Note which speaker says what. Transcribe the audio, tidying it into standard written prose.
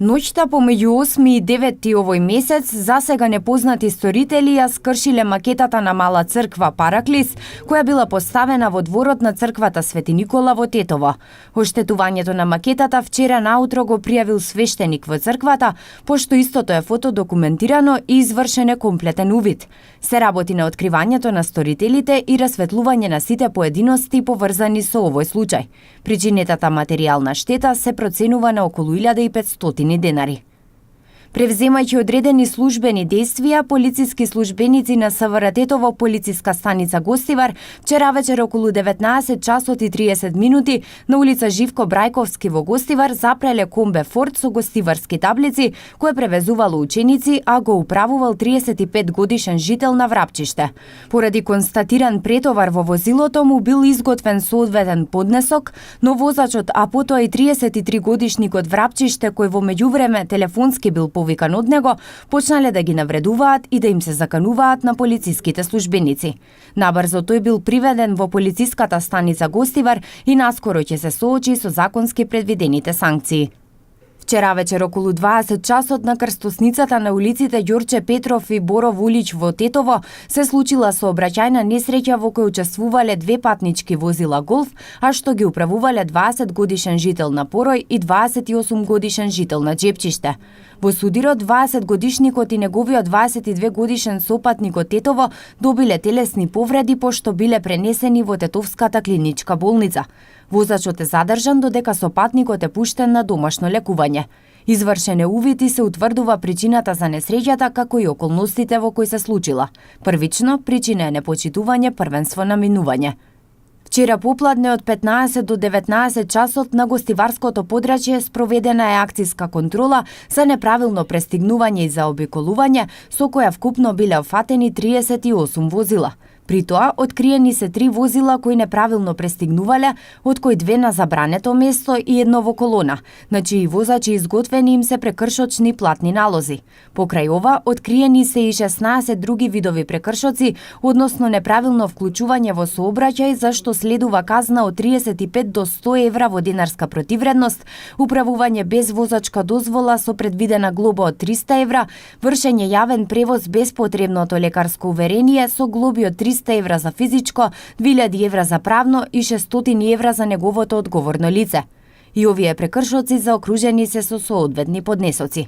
Speaker 1: Ноќта помеѓу 8 и 9 овој месец, засега непознати сторители ја скршиле макетата на мала црква Параклис, која била поставена во дворот на црквата Свети Никола во Тетово. Оштетувањето на макетата вчера наутро го пријавил свештеник во црквата, пошто истото е фотодокументирано и извршен е комплетен увид. Се работи на откривањето на сторителите и расветлување на сите поединости поврзани со овој случај. Причинетата материјална штета се проценува на околу 1500 денари. Превземајќи одредени службени действија, полициски службеници на СВР Тетово полициска станица Гостивар вчера вечер околу 19 часот и 30 минути на улица Живко Брајковски во Гостивар запреле комбе Форд со гостиварски таблици кој превезувало ученици, а го управувал 35 годишен жител на Врапчиште. Поради констатиран претовар во возилото му бил изготвен соодветен поднесок, но возачот, а потоа и 33 годишникот Врапчиште кој во меѓувреме телефонски бил повикан од него, почнале да ги навредуваат и да им се закануваат на полициските службеници. Набрзо тој бил приведен во полициската станица Гостивар и наскоро ќе се соочи со законски предвидените санкции. Вчера вечер околу 20 часот на крстосницата на улиците Ѓорче Петров и Боров Улич во Тетово се случила сообраќајна несреќа во која учествувале две патнички возила Голф, а што ги управувале 20 годишен жител на Порој и 28 годишен жител на Џепчиште. Во судирот 20 годишникот и неговиот 22 годишен сопатник од Тетово добиле телесни повреди пошто биле пренесени во Тетовската клиничка болница. Возачот е задржан додека сопатникот е пуштен на домашно лекување. Извршен е увид и се утврдува причината за несреќата како и околностите во кои се случила. Првично, причина е непочитување првенство на минување. Вчера попладне од 15 до 19 часот на гостиварското подрачје спроведена е акциска контрола за неправилно пристигнување и заобиколување, со која вкупно биле офатени 38 возила. При тоа, откриени се 3 возила кои неправилно пристигнувале, од кои 2 на забрането место и 1 во колона, на чии возачи изготвени им се прекршочни платни налози. Покрај ова, откриени се и 16 други видови прекршоци, односно неправилно вклучување во сообраќај, за што следува казна од 35 до 100 евра во денарска противредност, управување без возачка дозвола со предвидена глоба од 300 евра, вршење јавен превоз без потребното лекарско уверение со глоби од 300 евра за физичко, 2000 евра за правно и 600 евра за неговото одговорно лице. И овие прекршоци заокружени се со соодветни поднесоци.